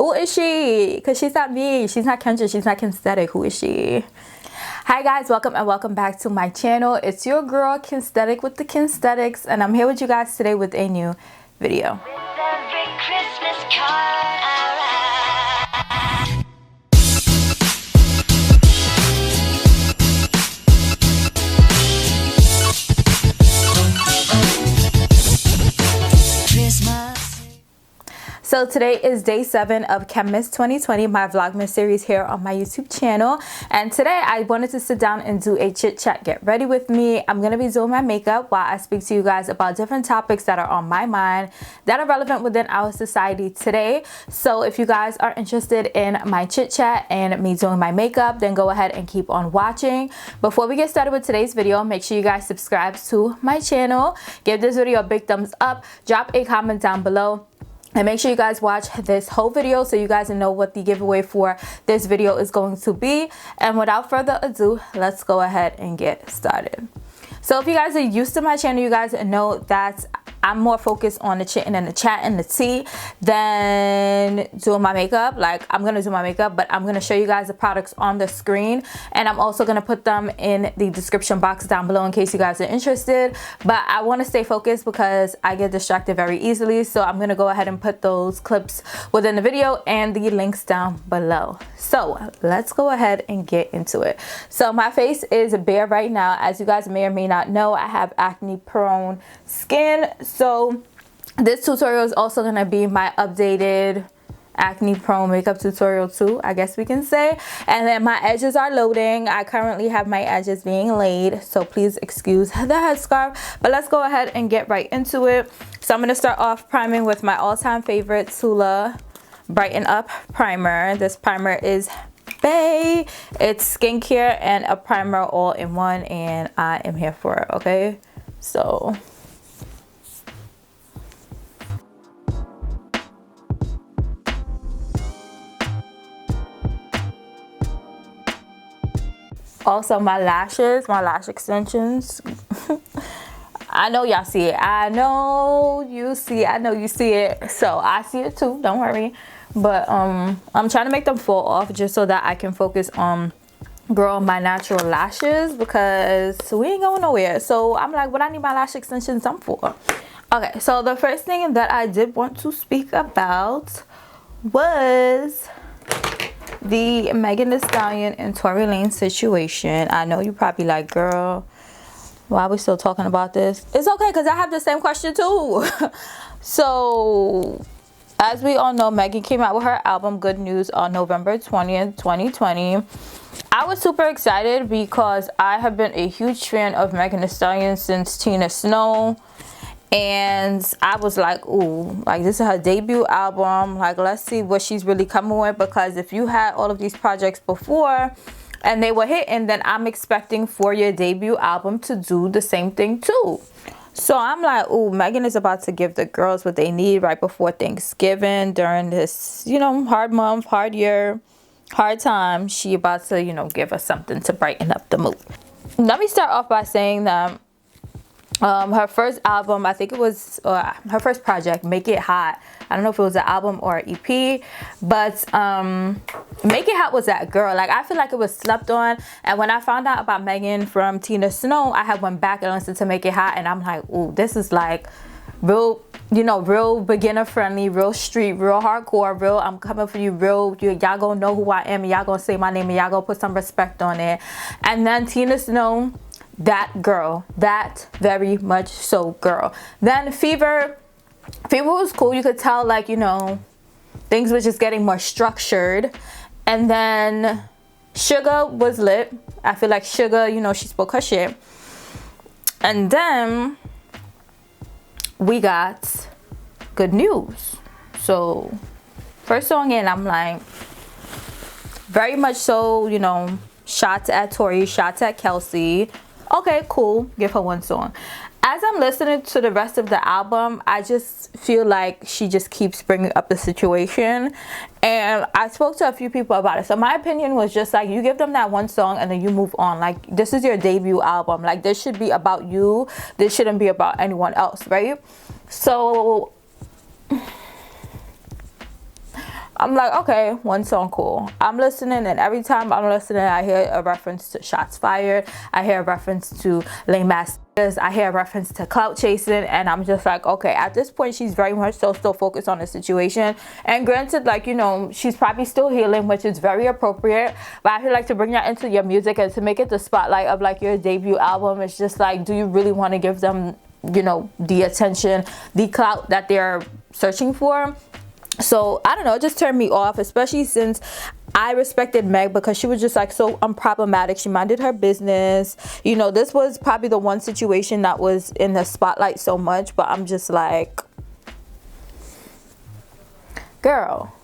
Who is she? Because she's not me. She's not Kendra. She's not Kensthetic. Who is she? Hi guys, welcome and welcome back to my channel. It's your girl Kensthetic with the Kensthetics, and I'm here with you guys today with a new video. So today is day 7 of Chemist 2020, my Vlogmas series here on my YouTube channel. And today I wanted to sit down and do a chit chat get ready with me. I'm going to be doing my makeup while I speak to you guys about different topics that are on my mind that are relevant within our society today. So if you guys are interested in my chit chat and me doing my makeup, then go ahead and keep on watching. Before we get started with today's video, make sure you guys subscribe to my channel. Give this video a big thumbs up. Drop a comment down below. And make sure you guys watch this whole video so you guys know what the giveaway for this video is going to be. And without further ado, let's go ahead and get started. So if you guys are used to my channel, you guys know that I'm more focused on the chitting and the chat and the tea than doing my makeup. Like, I'm going to do my makeup, but I'm going to show you guys the products on the screen. And I'm also going to put them in the description box down below in case you guys are interested. But I want to stay focused because I get distracted very easily. So I'm going to go ahead and put those clips within the video and the links down below. So let's go ahead and get into it. So my face is bare right now. As you guys may or may not know, I have acne prone skin. So this tutorial is also going to be my updated acne prone makeup tutorial too, I guess we can say. And then my edges are loading. I currently have my edges being laid, so please excuse the headscarf. But let's go ahead and get right into it. So I'm going to start off priming with my all-time favorite Tula Brighten Up primer. This primer is Bay. It's skincare and a primer all in one, and I am here for it. Okay, so also my lashes, my lash extensions. I know y'all see it. I know you see it. I know you see it. So I see it too. Don't worry. But I'm trying to make them fall off just so that I can focus on growing my natural lashes because we ain't going nowhere. So I'm like, what I need my lash extensions done for? Okay, so the first thing that I did want to speak about was the Megan Thee Stallion and Tory Lanez situation. I know you probably like, girl, why are we still talking about this? It's okay because I have the same question too. So as we all know, Megan came out with her album Good News on November 20th, 2020. I was super excited because I have been a huge fan of Megan Thee Stallion since Tina Snow. And I was like, ooh, like this is her debut album. Like, let's see what she's really coming with. Because if you had all of these projects before and they were hitting, then I'm expecting for your debut album to do the same thing too. So I'm like, ooh, Megan is about to give the girls what they need right before Thanksgiving during this, you know, hard month, hard year, hard time. She about to, you know, give us something to brighten up the mood. Let me start off by saying that her first album, I think it was her first project, Make It Hot. I don't know if it was an album or an EP, but Make It Hot was that girl. Like, I feel like it was slept on. And when I found out about Megan from Tina Snow, I had went back and listened to Make It Hot, and I'm like, ooh, this is like real, you know, real beginner friendly, real street, real hardcore, real I'm coming for you, real, y'all gonna know who I am, and y'all gonna say my name, and y'all gonna put some respect on it. And then Tina Snow, that girl, that very much so girl. Then Fever was cool. You could tell, like, you know, things were just getting more structured. And then Sugar was lit. I feel like Sugar, you know, she spoke her shit. And then we got Good News. So first song in, I'm like, very much so, you know, shots at Tory, shots at Kelsey. Okay, cool. Give her one song. As I'm listening to the rest of the album, I just feel like she just keeps bringing up the situation. And I spoke to a few people about it. So my opinion was just like, you give them that one song and then you move on. Like, this is your debut album. Like, this should be about you. This shouldn't be about anyone else, right? So I'm like, okay, one song, cool. I'm listening, and every time I'm listening, I hear a reference to shots fired. I hear a reference to lame ass. I hear a reference to clout chasing, and I'm just like, okay, at this point, she's very much so still focused on the situation. And granted, like, you know, she's probably still healing, which is very appropriate. But I feel like to bring that into your music and to make it the spotlight of like your debut album, it's just like, do you really want to give them, you know, the attention, the clout that they're searching for? So I don't know, it just turned me off, especially since I respected Meg because she was just like so unproblematic. She minded her business. You know, this was probably the one situation that was in the spotlight so much, but I'm just like, girl,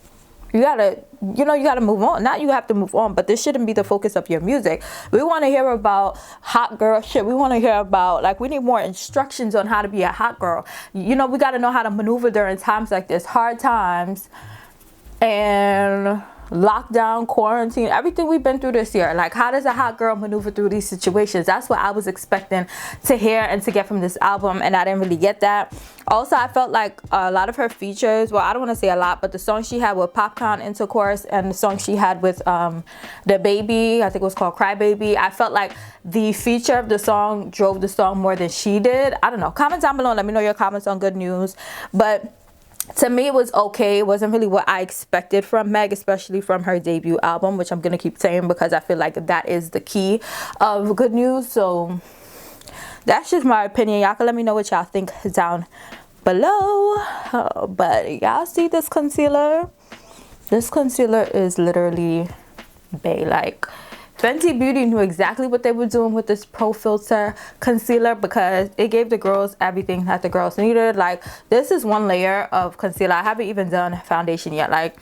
you gotta, you know, you gotta move on. Not you have to move on, but this shouldn't be the focus of your music. We want to hear about hot girl shit. We want to hear about, like, we need more instructions on how to be a hot girl. You know, we got to know how to maneuver during times like this, hard times and lockdown, quarantine, everything we've been through this year. Like, how does a hot girl maneuver through these situations? That's what I was expecting to hear and to get from this album, and I didn't really get that. Also, I felt like a lot of her features, well, I don't want to say a lot, but the song she had with Popcorn Intercourse and the song she had with the baby, I think it was called Cry Baby, I felt like the feature of the song drove the song more than she did. I don't know. Comment down below and let me know your comments on Good News. But to me, it was okay. It wasn't really what I expected from Meg, especially from her debut album, which I'm going to keep saying because I feel like that is the key of Good News. So that's just my opinion. Y'all can let me know what y'all think down below. But y'all see this concealer? This concealer is literally bae. Like, Fenty Beauty knew exactly what they were doing with this Pro Filter concealer because it gave the girls everything that the girls needed. Like, this is one layer of concealer. I haven't even done foundation yet. Like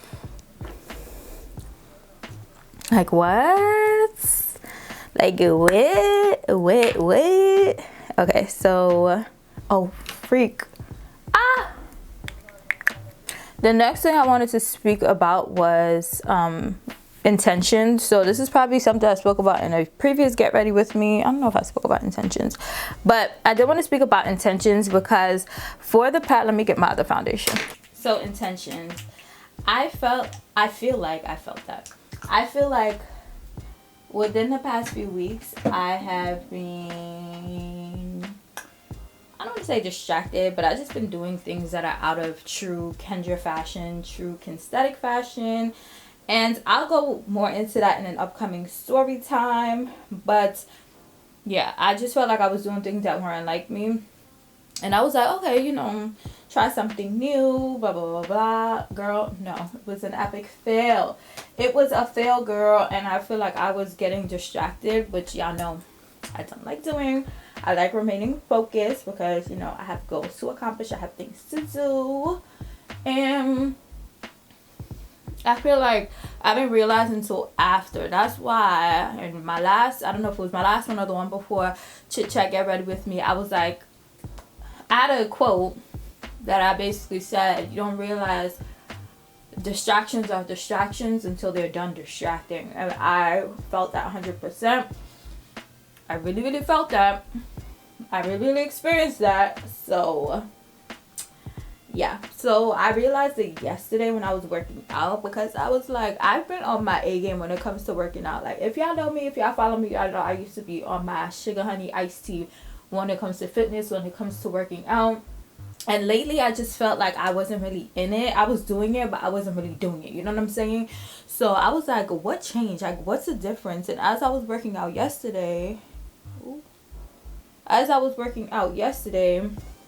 what? Like, what? Okay, so, oh, freak. The next thing I wanted to speak about was intentions. So this is probably something I spoke about in a previous Get Ready With Me. I don't know if I spoke about intentions, but I did want to speak about intentions because for the let me get my other foundation. So intentions, I feel like within the past few weeks I have been, I don't want to say distracted, but I've just been doing things that are out of true Kendra fashion, true Kensthetic fashion. And I'll go more into that in an upcoming story time. But yeah, I just felt like I was doing things that weren't like me. And I was like, okay, you know, try something new, blah, blah, blah, blah. Girl, no, it was an epic fail. It was a fail, girl. And I feel like I was getting distracted, which y'all know I don't like doing. I like remaining focused because, you know, I have goals to accomplish. I have things to do. And I feel like I didn't realize until after. That's why in my last, I don't know if it was my last one or the one before Chit Chat Get Ready With Me, I was like, I had a quote that I basically said, you don't realize distractions are distractions until they're done distracting. And I felt that 100%. I really, really felt that. I really, really experienced that. So yeah, so I realized it yesterday when I was working out because I was like, I've been on my A game when it comes to working out. Like, if y'all know me, if y'all follow me, y'all know I used to be on my sugar honey iced tea when it comes to fitness, when it comes to working out. And lately I just felt like I wasn't really in it. I was doing it, but I wasn't really doing it. You know what I'm saying? So I was like, what changed? Like, what's the difference? And as I was working out yesterday,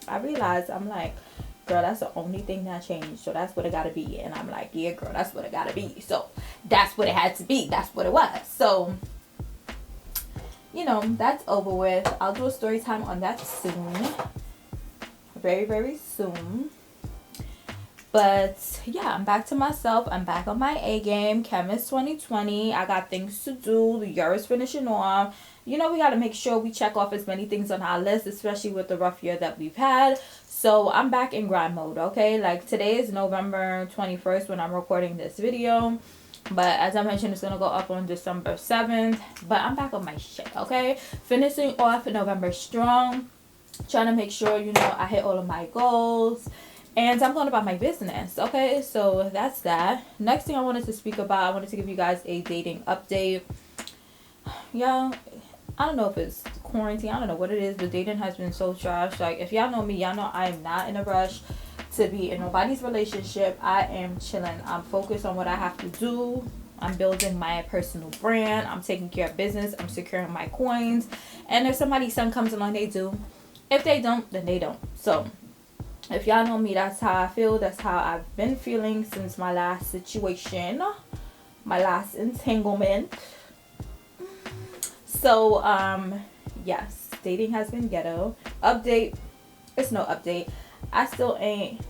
I realized, I'm like, girl, that's the only thing that changed. So that's what it gotta be. And I'm like, yeah, girl, that's what it gotta be. So that's what it had to be. That's what it was. So, you know, that's over with. I'll do a story time on that soon. Very, very soon. But yeah, I'm back to myself. I'm back on my A game. Chemist 2020. I got things to do. The year is finishing off. You know, we got to make sure we check off as many things on our list, especially with the rough year that we've had. So I'm back in grind mode, okay? Like, today is November 21st when I'm recording this video. But as I mentioned, it's going to go up on December 7th. But I'm back on my shit, okay? Finishing off November strong. Trying to make sure, you know, I hit all of my goals. And I'm going about my business. Okay, so that's that. Next thing I wanted to speak about, I wanted to give you guys a dating update. Y'all, I don't know if it's quarantine, I don't know what it is, but dating has been so trash. Like, if y'all know me, y'all know I am not in a rush to be in nobody's relationship. I am chilling. I'm focused on what I have to do. I'm building my personal brand. I'm taking care of business. I'm securing my coins. And if somebody's son comes along, they do. If they don't, then they don't. So if y'all know me, that's how I feel. That's how I've been feeling since my last situation, my last entanglement. So yes, dating has been ghetto. Update, it's no update. I still ain't,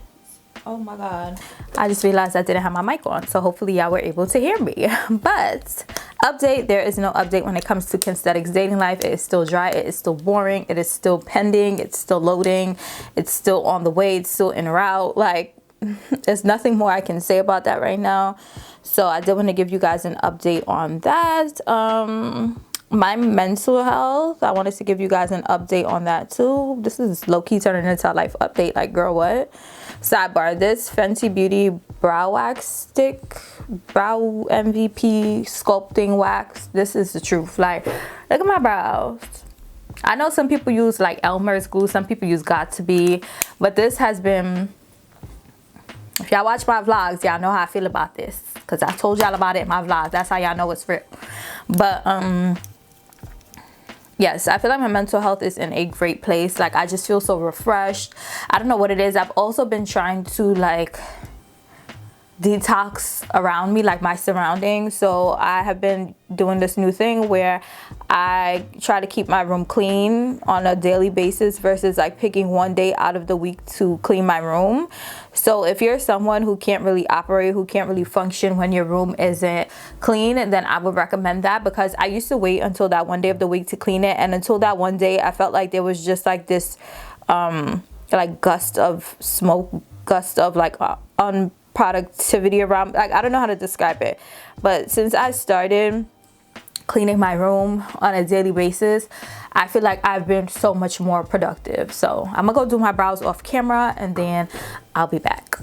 oh my god, I just realized I didn't have my mic on, so hopefully y'all were able to hear me. But update, there is no update when it comes to Kensthetic's dating life. It is still dry, it is still boring, it is still pending, it's still loading, it's still on the way, it's still en route. Like, there's nothing more I can say about that right now. So I did want to give you guys an update on that. My mental health, I wanted to give you guys an update on that too. This is low-key turning into a life update. Like, girl, what? Sidebar, this Fenty Beauty brow wax stick, brow MVP sculpting wax, this is the truth. Like, look at my brows. I know some people use like Elmer's glue, some people use Got To Be, but this has been, if y'all watch my vlogs, y'all know how I feel about this, because I told y'all about it in my vlogs. That's how y'all know it's real. But yes, I feel like my mental health is in a great place. Like, I just feel so refreshed. I don't know what it is. I've also been trying to like detox around me, like my surroundings. So I have been doing this new thing where I try to keep my room clean on a daily basis versus like picking one day out of the week to clean my room. So if you're someone who can't really operate, who can't really function when your room isn't clean, then I would recommend that, because I used to wait until that one day of the week to clean it, and until that one day I felt like there was just like this like gust of smoke, gust of like unproductivity around. Like, I don't know how to describe it, but since I started cleaning my room on a daily basis, I feel like I've been so much more productive. So I'm gonna go do my brows off camera and then I'll be back.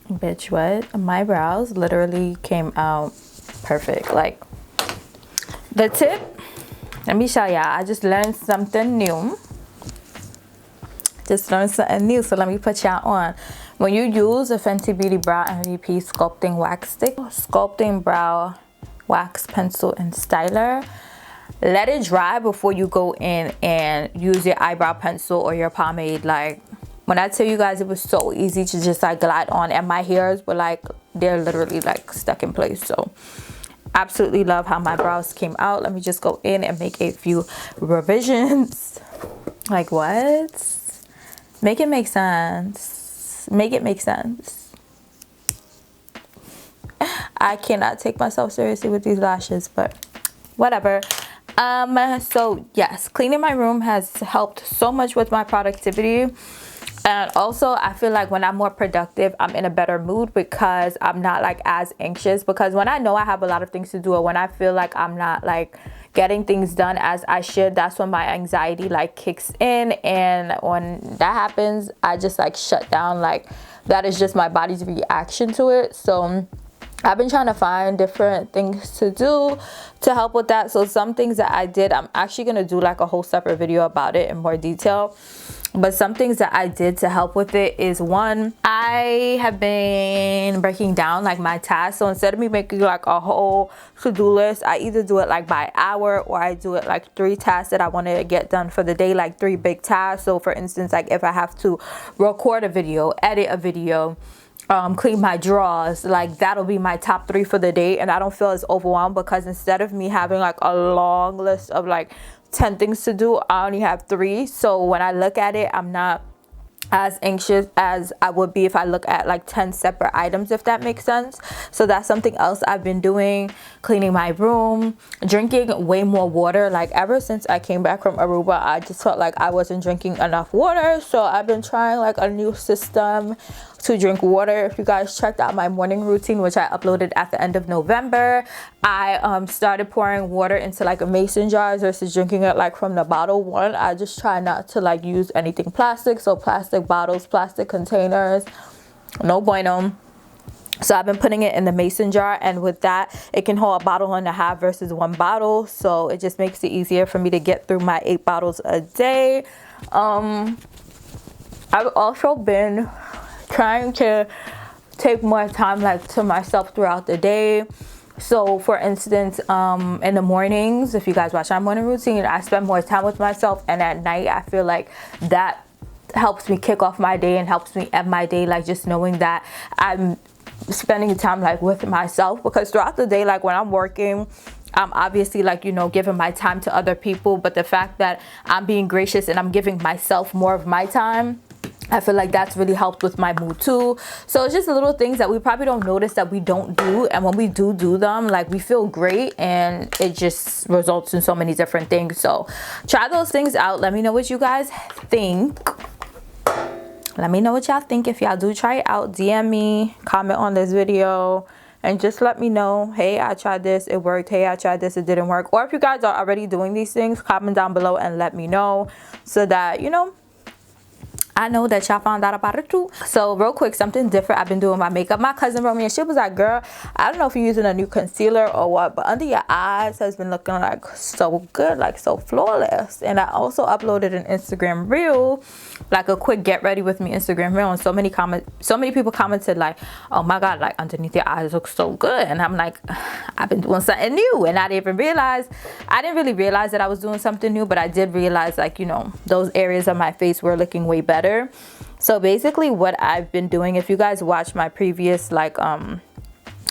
Bitch, what? My brows literally came out perfect. Like, the tip, let me show y'all. I just learned something new. So let me put y'all on. When you use a Fenty Beauty Brow MVP Sculpting Wax Stick, Sculpting Brow Wax Pencil and Styler, let it dry before you go in and use your eyebrow pencil or your pomade. Like, when I tell you guys, it was so easy to just like glide on, and my hairs were like, they're literally like stuck in place. So absolutely love how my brows came out. Let me just go in and make a few revisions. Like, what? Make it make sense. Make it make sense. I cannot take myself seriously with these lashes, but whatever. So yes, cleaning my room has helped so much with my productivity. And also, I feel like when I'm more productive, I'm in a better mood because I'm not like as anxious. Because when I know I have a lot of things to do, or when I feel like I'm not like getting things done as I should, that's when my anxiety like kicks in. And when that happens, I just like shut down. Like, that is just my body's reaction to it. So I've been trying to find different things to do to help with that. So some things that I did, I'm actually going to do like a whole separate video about it in more detail. But some things that I did to help with it is, one, I have been breaking down like my tasks. So instead of me making like a whole to-do list, I either do it like by hour, or I do it like 3 tasks that I want to get done for the day, like 3 big tasks. So for instance, like if I have to record a video, edit a video, clean my drawers. Like that'll be my top 3 for the day, and I don't feel as overwhelmed because instead of me having like a long list of like 10 things to do, I only have 3. So when I look at it, I'm not as anxious as I would be if I look at like 10 separate items, if that makes sense. So that's something else I've been doing. Cleaning my room, drinking way more water. Like ever since I came back from Aruba, I just felt like I wasn't drinking enough water, so I've been trying like a new system to drink water. If you guys checked out my morning routine, which I uploaded at the end of November, I started pouring water into like a mason jar versus drinking it like from the bottle. One, I just try not to like use anything plastic, so plastic bottles, plastic containers, no bueno. So I've been putting it in the mason jar, and with that it can hold a bottle and a half versus 1 bottle, so it just makes it easier for me to get through my 8 bottles a day. I've also been trying to take more time like to myself throughout the day. So for instance, in the mornings, if you guys watch my morning routine, I spend more time with myself, and at night I feel like that helps me kick off my day and helps me end my day, like just knowing that I'm spending time like with myself. Because throughout the day, like when I'm working, I'm obviously like, you know, giving my time to other people, but the fact that I'm being gracious and I'm giving myself more of my time, I feel like that's really helped with my mood too. So it's just the little things that we probably don't notice that we don't do, and when we do them, like we feel great, and it just results in so many different things. So try those things out. Let me know what you guys think. Let me know what y'all think. If y'all do try it out, DM me, comment on this video, and just let me know, hey, I tried this, it worked. Hey, I tried this, it didn't work. Or if you guys are already doing these things, comment down below and let me know, so that, you know, I know that y'all found out about it too. So real quick, something different I've been doing my makeup. My cousin wrote me and she was like, girl, I don't know if you're using a new concealer or what, but under your eyes has been looking like so good, like so flawless. And I also uploaded an Instagram reel, like a quick get ready with me Instagram reel, and so many people commented like, oh my god, like underneath your eyes look so good. And I'm like, I've been doing something new, and I didn't really realize that I was doing something new, but I did realize, like, you know, those areas of my face were looking way better. So basically what I've been doing, if you guys watch my previous like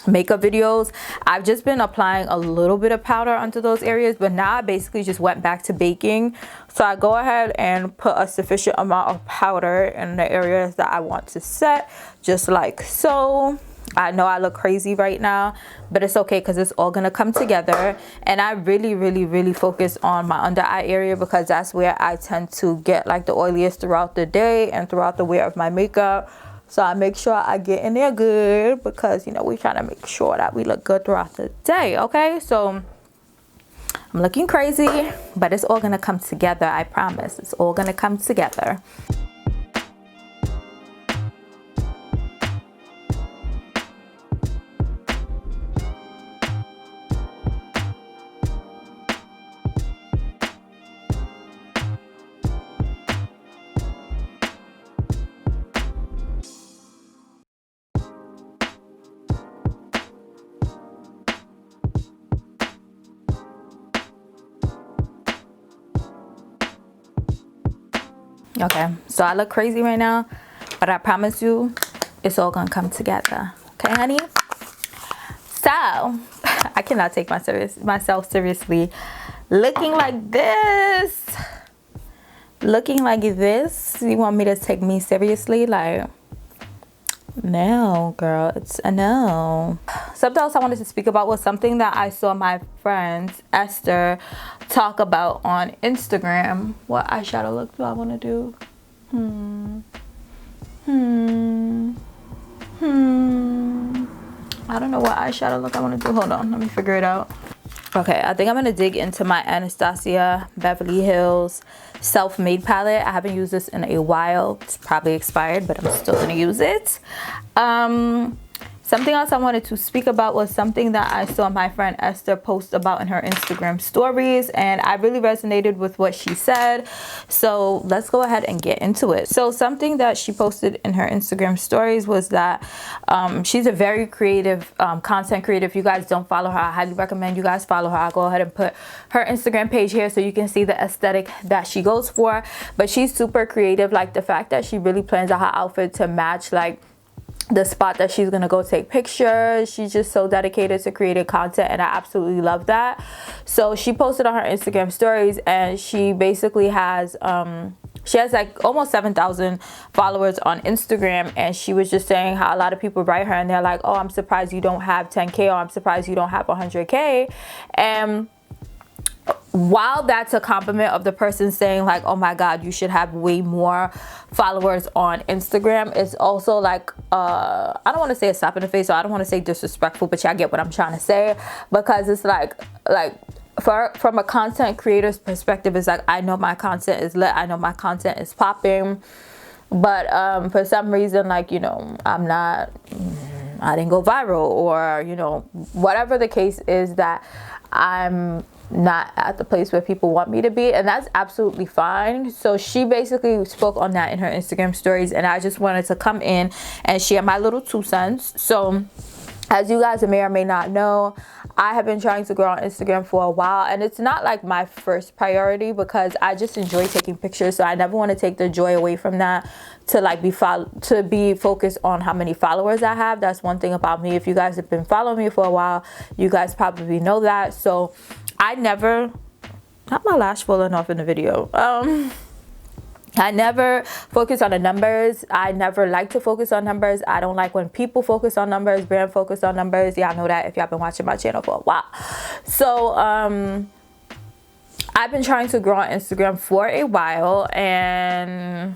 makeup videos, I've just been applying a little bit of powder onto those areas, but now I basically just went back to baking. So I go ahead and put a sufficient amount of powder in the areas that I want to set, just like so. I know I look crazy right now, but it's okay because it's all gonna come together. And I really focus on my under eye area, because that's where I tend to get like the oiliest throughout the day and throughout the wear of my makeup. So I make sure I get in there good, because, you know, we're trying to make sure that we look good throughout the day. Okay, so I'm looking crazy, but it's all gonna come together. I promise, it's all gonna come together. Okay, so I look crazy right now, but I promise you it's all gonna come together. Okay, honey? So I cannot take myself seriously looking like this. Looking like this, you want me to take me seriously? Like, no, girl, it's a no. Something else I wanted to speak about was something that I saw my friend Esther talk about on Instagram. What eyeshadow look do I want to do? I don't know what eyeshadow look I want to do. Hold on, let me figure it out. Okay, I think I'm gonna dig into my Anastasia Beverly Hills Self-Made palette. I haven't used this in a while. It's probably expired, but I'm still gonna use it. Something else I wanted to speak about was something that I saw my friend Esther post about in her Instagram stories, and I really resonated with what she said. So let's go ahead and get into it. So something that she posted in her Instagram stories was that she's a very creative content creator. If you guys don't follow her, I highly recommend you guys follow her. I'll go ahead and put her Instagram page here so you can see the aesthetic that she goes for. But she's super creative. Like the fact that she really plans out her outfit to match like the spot that she's gonna go take pictures. She's just so dedicated to creating content, and I absolutely love that. So she posted on her Instagram stories, and she basically has she has like almost 7,000 followers on Instagram, and she was just saying how a lot of people write her and they're like, oh, I'm surprised you don't have 10K, or I'm surprised you don't have 100K. And while that's a compliment of the person saying like, oh my god, you should have way more followers on Instagram, it's also like I don't want to say a slap in the face, so I don't want to say disrespectful, but y'all get what I'm trying to say, because it's like from a content creator's perspective, it's like, I know my content is lit, I know my content is popping, but for some reason, like, you know, I didn't go viral, or, you know, whatever the case is, that I'm not at the place where people want me to be, and that's absolutely fine. So she basically spoke on that in her Instagram stories, and I just wanted to come in and share my little 2 cents. So as you guys may or may not know, I have been trying to grow on Instagram for a while, and it's not like my first priority, because I just enjoy taking pictures, so I never want to take the joy away from that to like be focused on how many followers I have. That's one thing about me. If you guys have been following me for a while, you guys probably know that. So I never, not my lash falling off in the video, I never focus on the numbers. I never like to focus on numbers. I don't like when people focus on numbers, brand focus on numbers. Y'all know that if y'all been watching my channel for a while. So I've been trying to grow on Instagram for a while, and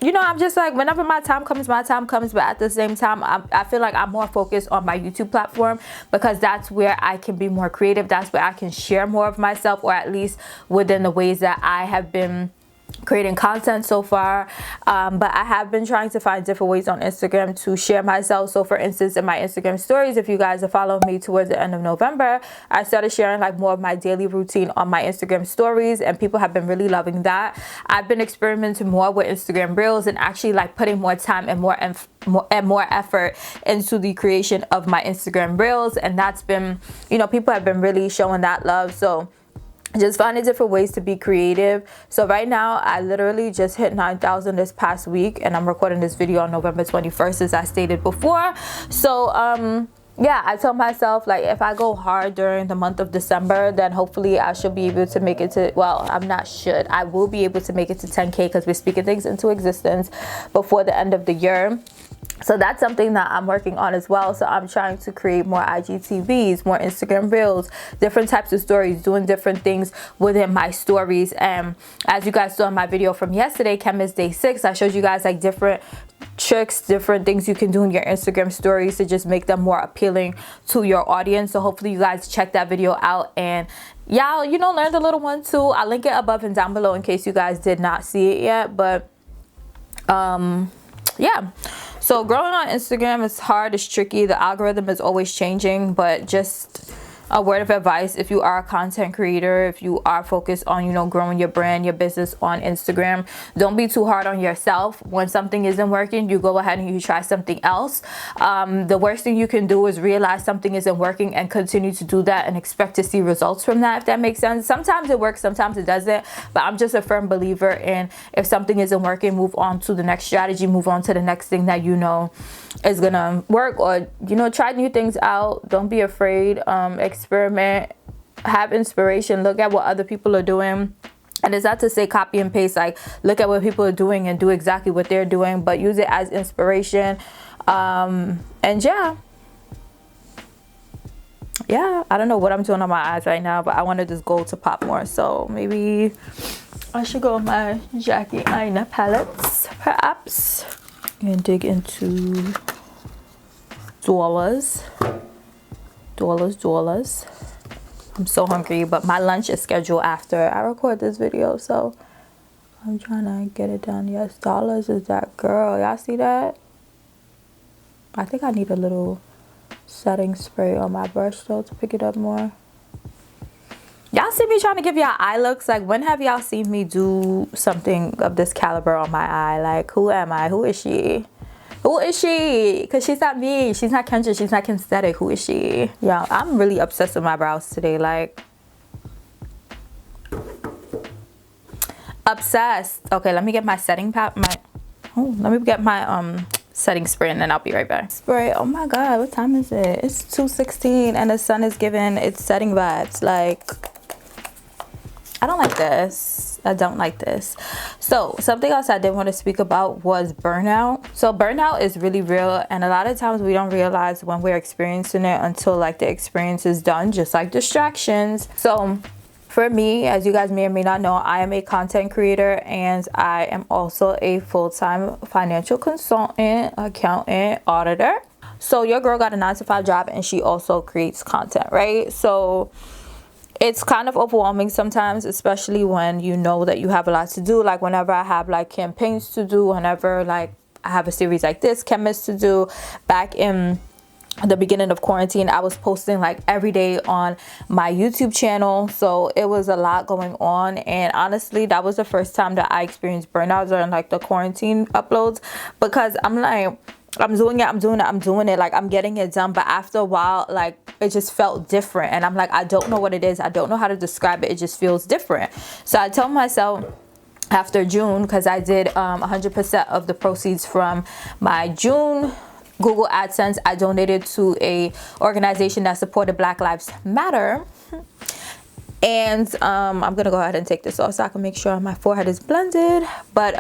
you know, I'm just like, whenever my time comes, my time comes. But at the same time, I feel like I'm more focused on my YouTube platform, because that's where I can be more creative. That's where I can share more of myself, or at least within the ways that I have been creating content so far. But I have been trying to find different ways on Instagram to share myself. So for instance, in my Instagram stories, if you guys are following me towards the end of November, I started sharing like more of my daily routine on my Instagram stories, and people have been really loving that. I've been experimenting more with Instagram Reels, and actually like putting more time and more effort into the creation of my Instagram Reels, and that's been, you know, people have been really showing that love. So just finding different ways to be creative. So right now, I literally just hit 9,000 this past week, and I'm recording this video on November 21st, as I stated before. So yeah, I told myself, like, if I go hard during the month of December, then hopefully I should be able to make it to, well, I will be able to make it to 10K, because we're speaking things into existence before the end of the year. So that's something that I'm working on as well. So I'm trying to create more IGTVs, more Instagram Reels, different types of stories, doing different things within my stories. And as you guys saw in my video from yesterday, Chemist Day 6, I showed you guys like different tricks, different things you can do in your Instagram stories to just make them more appealing to your audience. So hopefully you guys check that video out, and y'all, you know, learn the little one too. I'll link it above and down below in case you guys did not see it yet. But yeah, so growing on Instagram is hard, it's tricky, the algorithm is always changing. But just a word of advice, if you are a content creator, if you are focused on, you know, growing your brand, your business on Instagram, don't be too hard on yourself. When something isn't working, you go ahead and you try something else. The worst thing you can do is realize something isn't working and continue to do that and expect to see results from that, if that makes sense. Sometimes it works, sometimes it doesn't, but I'm just a firm believer in, if something isn't working, move on to the next strategy, move on to the next thing that you know is gonna work, or, you know, try new things out. Don't be afraid. Experiment, have inspiration, look at what other people are doing. And it's not to say copy and paste, like look at what people are doing and do exactly what they're doing, but use it as inspiration. And yeah, I don't know what I'm doing on my eyes right now, but I wanted this gold to pop more, so maybe I should go with my Jackie Aina palettes perhaps, and dig into dollars. I'm so hungry, but my lunch is scheduled after I record this video, so I'm trying to get it done. Yes, dollars is that girl. Y'all see that? I think I need a little setting spray on my brush though to pick it up more. Y'all see me trying to give y'all eye looks? Like, when have y'all seen me do something of this caliber on my eye? Like, who am I? Who is she? Who is she? Because she's not me. She's not Kendra. She's not Kensthetic. Who is she? Yeah, I'm really obsessed with my brows today. Like, obsessed. Okay, let me get my setting let me get my setting spray, and then I'll be right back. Spray. Oh my god, what time is it? It's 2:16 and the sun is giving its setting vibes. Like, I don't like this. I don't like this. So something else I did want to speak about was burnout. So burnout is really real, and a lot of times we don't realize when we're experiencing it until like the experience is done, just like distractions. So for me, as you guys may or may not know, I am a content creator, and I am also a full-time financial consultant, accountant, auditor. So your girl got a 9-to-5 job, and she also creates content, right? So it's kind of overwhelming sometimes, especially when you know that you have a lot to do. Like whenever I have like campaigns to do, whenever like I have a series like this, chemist to do. Back in the beginning of quarantine, I was posting like every day on my YouTube channel, so it was a lot going on. And honestly, that was the first time that I experienced burnout during like the quarantine uploads, because I'm like, I'm doing it, like I'm getting it done, but after a while, like it just felt different, and I'm like, I don't know what it is, I don't know how to describe it, it just feels different. So I told myself after June, because I did 100% of the proceeds from my June Google AdSense, I donated to a organization that supported Black Lives Matter. And I'm gonna go ahead and take this off so I can make sure my forehead is blended. But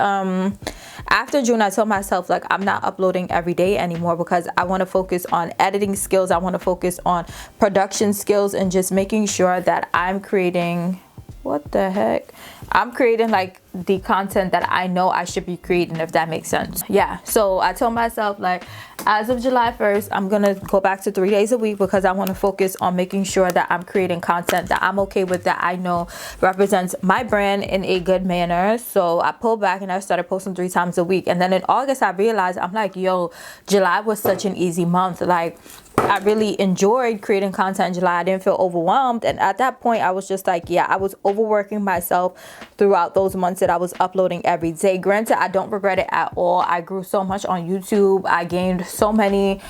after June, I told myself like I'm not uploading every day anymore, because I want to focus on editing skills, I want to focus on production skills, and just making sure that I'm creating, what the heck, I'm creating like the content that I know I should be creating, if that makes sense. Yeah, so I told myself like as of July 1st, I'm gonna go back to 3 days a week, because I want to focus on making sure that I'm creating content that I'm okay with, that I know represents my brand in a good manner. So I pulled back and I started posting 3 times a week. And then in August, I realized, I'm like, yo, July was such an easy month. Like I really enjoyed creating content in July. I didn't feel overwhelmed. And at that point, I was just like, yeah, I was overworking myself throughout those months that I was uploading every day. Granted, I don't regret it at all. I grew so much on YouTube. I gained so many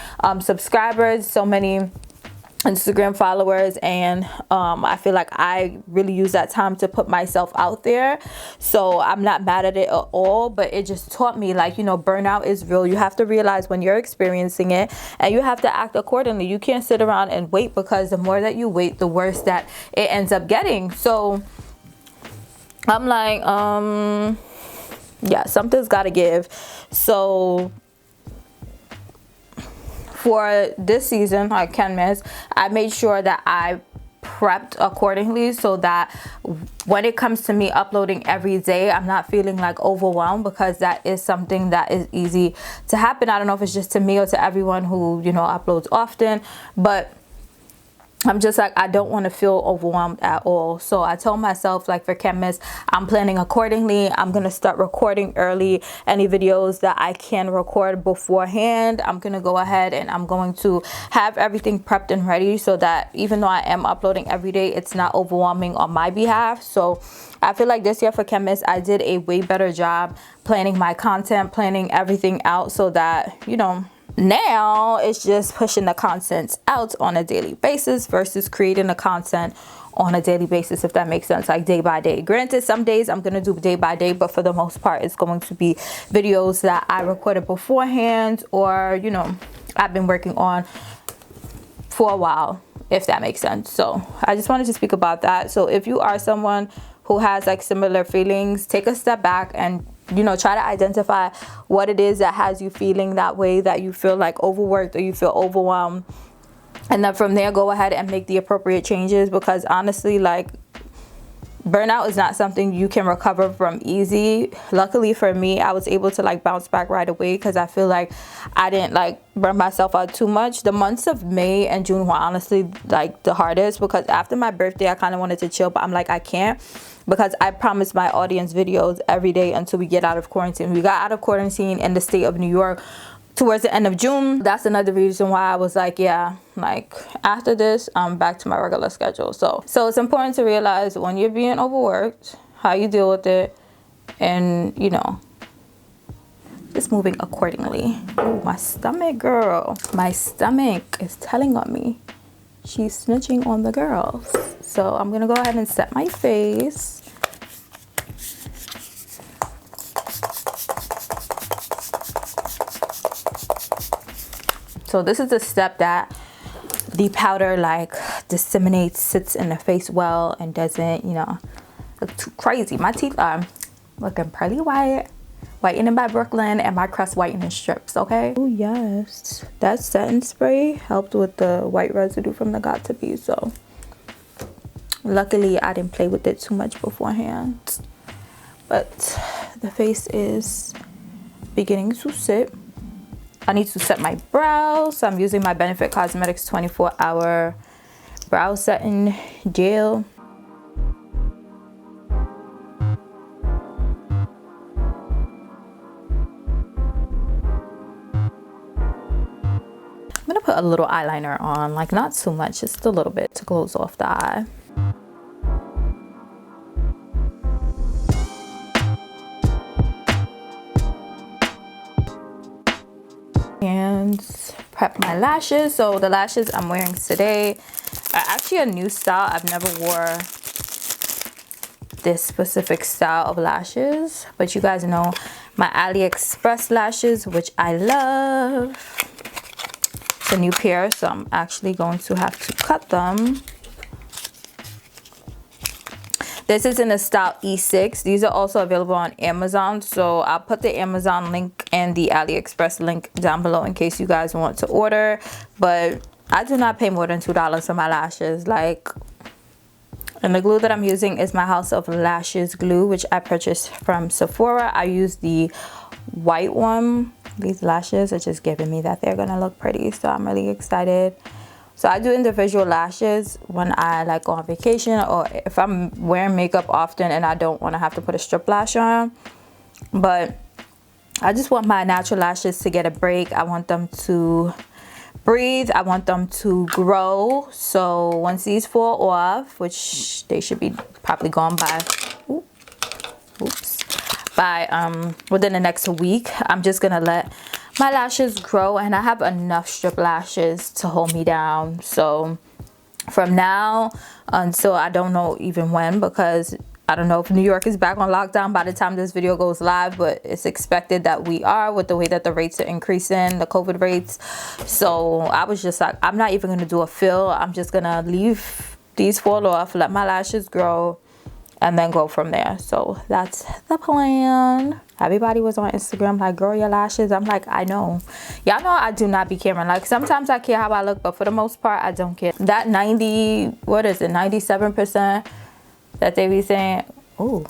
subscribers, so many Instagram followers, and I feel like I really use that time to put myself out there. So I'm not mad at it at all, but it just taught me, like, you know, burnout is real. You have to realize when you're experiencing it, and you have to act accordingly. You can't sit around and wait, because the more that you wait, the worse that it ends up getting. So I'm like, yeah, something's got to give. So for this season, I can't miss, I made sure that I prepped accordingly, so that when it comes to me uploading every day, I'm not feeling like overwhelmed, because that is something that is easy to happen. I don't know if it's just to me or to everyone who, you know, uploads often, but I'm just like, I don't want to feel overwhelmed at all. So I told myself, like, for chemists, I'm planning accordingly. I'm going to start recording early. Any videos that I can record beforehand, I'm going to go ahead and I'm going to have everything prepped and ready, so that even though I am uploading every day, it's not overwhelming on my behalf. So I feel like this year for chemists, I did a way better job planning my content, planning everything out, so that, you know, now it's just pushing the content out on a daily basis versus creating the content on a daily basis, if that makes sense, like day by day. Granted, some days I'm gonna do day by day, but for the most part, it's going to be videos that I recorded beforehand, or, you know, I've been working on for a while, if that makes sense. So I just wanted to speak about that. So if you are someone who has like similar feelings, take a step back and, you know, try to identify what it is that has you feeling that way, that you feel like overworked or you feel overwhelmed, and then from there go ahead and make the appropriate changes. Because honestly, like, burnout is not something you can recover from easy. Luckily for me, I was able to like bounce back right away, because I feel like I didn't like burn myself out too much. The months of May and June were honestly like the hardest, because after my birthday I kind of wanted to chill, but I'm like, I can't, because I promised my audience videos every day until we get out of quarantine. We got out of quarantine in the state of New York towards the end of June. That's another reason why I was like, yeah, like after this, I'm back to my regular schedule. So it's important to realize when you're being overworked, how you deal with it, and, you know, just moving accordingly. Ooh, my stomach, girl. My stomach is telling on me. She's snitching on the girls. So I'm gonna go ahead and set my face. So this is the step that the powder like disseminates, sits in the face well, and doesn't, you know, look too crazy. My teeth are looking pretty white, whitening by Brooklyn, and my crust whitening strips. Okay. Oh yes, that setting spray helped with the white residue from the got to be. So luckily I didn't play with it too much beforehand, but the face is beginning to sit. I need to set my brows, so I'm using my Benefit Cosmetics 24-hour brow setting gel. I'm gonna put a little eyeliner on, like not too much, just a little bit to close off the eye. And prep my lashes. So the lashes I'm wearing today are actually a new style. I've never wore this specific style of lashes, but you guys know my AliExpress lashes, which I love. It's a new pair, so I'm actually going to have to cut them. This is in the style E6. These are also available on Amazon, so I'll put the Amazon link and the AliExpress link down below in case you guys want to order. But I do not pay more than $2 for my lashes. Like, and the glue that I'm using is my House of Lashes glue, which I purchased from Sephora. I use the white one. These lashes are just giving me that they're gonna look pretty, so I'm really excited. So I do individual lashes when I like go on vacation, or if I'm wearing makeup often and I don't want to have to put a strip lash on. But I just want my natural lashes to get a break. I want them to breathe. I want them to grow. So once these fall off, which they should be probably gone by, within the next week, I'm just gonna let my lashes grow, and I have enough strip lashes to hold me down. So from now until I don't know even when, because I don't know if New York is back on lockdown by the time this video goes live, but it's expected that we are, with the way that the rates are increasing, the COVID rates. So I was just like, I'm not even gonna do a fill. I'm just gonna leave these fall off, let my lashes grow, and then go from there. So that's the plan. Everybody was on Instagram like, girl, your lashes. I'm like, I know. Y'all know I do not be caring. Like, sometimes I care how I look, but for the most part, I don't care. That 97% that they be saying, oh,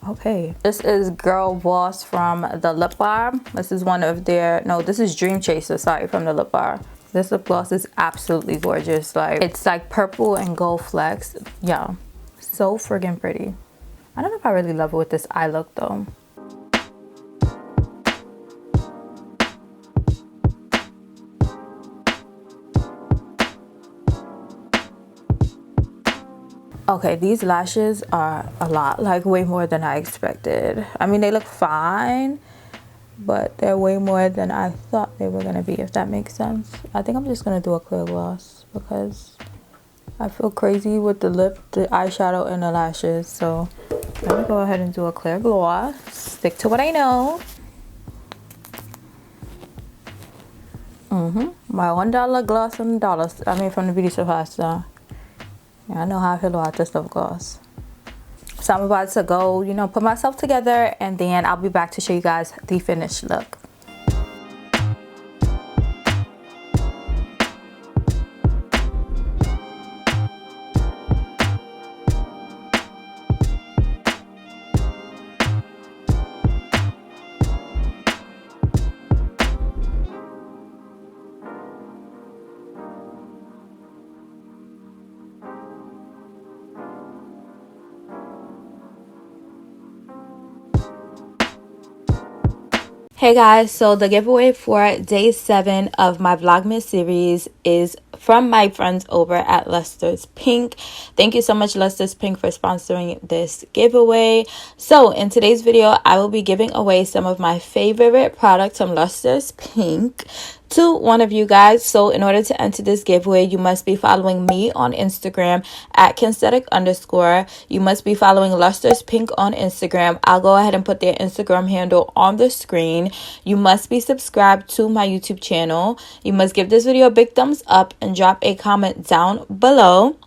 okay. This is Girl Boss from the Lip Bar. This is one of their, no, this is Dream Chaser, sorry, from the Lip Bar. This lip gloss is absolutely gorgeous. Like, it's like purple and gold flecks. Yeah, so friggin' pretty. I don't know if I really love it with this eye look though. Okay, these lashes are a lot, like way more than I expected. I mean, they look fine, but they're way more than I thought they were gonna be, if that makes sense. I think I'm just gonna do a clear gloss because I feel crazy with the lip, the eyeshadow, and the lashes. So let me go ahead and do a clear gloss. Stick to what I know. My $1 gloss from the dollar, from the beauty supply store. Yeah, I know how I feel about this lip gloss. So I'm about to go, you know, put myself together, and then I'll be back to show you guys the finished look. Hey guys, so the giveaway for day 7 of my Vlogmas series is from my friends over at Luster's Pink. Thank you so much, Luster's Pink, for sponsoring this giveaway. So in today's video, I will be giving away some of my favorite products from Luster's Pink to one of you guys. So in order to enter this giveaway, you must be following me on Instagram at Kensthetic_. You must be following Luster's Pink on Instagram. I'll go ahead and put their Instagram handle on the screen. You must be subscribed to my YouTube channel. You must give this video a big thumbs up and drop a comment down below.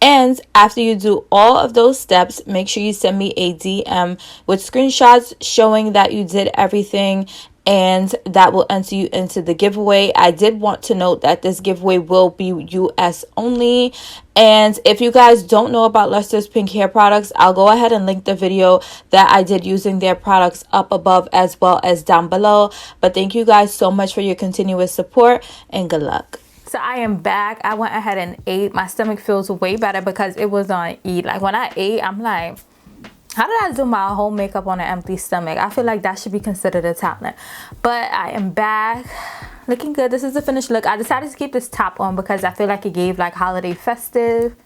And after you do all of those steps, make sure you send me a DM with screenshots showing that you did everything, and that will enter you into the giveaway. I did want to note that this giveaway will be US only. And if you guys don't know about Luster's Pink hair products, I'll go ahead and link the video that I did using their products up above as well as down below. But thank you guys so much for your continuous support, and good luck. So I am back. I went ahead and ate. My stomach feels way better because it was on E. Like when I ate, I'm like, how did I do my whole makeup on an empty stomach? I feel like that should be considered a talent. But I am back, looking good. This is the finished look. I decided to keep this top on because I feel like it gave like holiday festive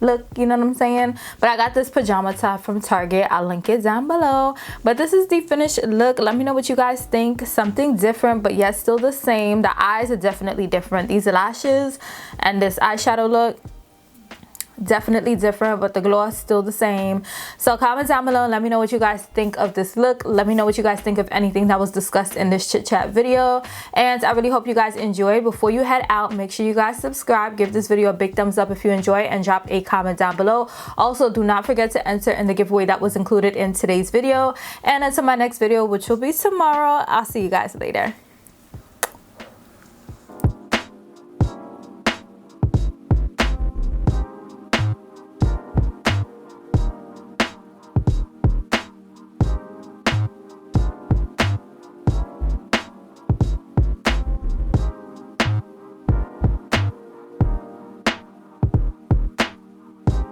look, you know what I'm saying? But I got this pajama top from Target. I'll link it down below. But this is the finished look. Let me know what you guys think. Something different, but yet still the same. The eyes are definitely different. These lashes and this eyeshadow look, definitely different, but the gloss still the same. So comment down below and let me know what you guys think of this look. Let me know what you guys think of anything that was discussed in this chit chat video, and I really hope you guys enjoyed. Before you head out, make sure you guys subscribe, give this video a big thumbs up if you enjoy it, and drop a comment down below. Also, do not forget to enter in the giveaway that was included in today's video. And until my next video, which will be tomorrow, I'll see you guys later.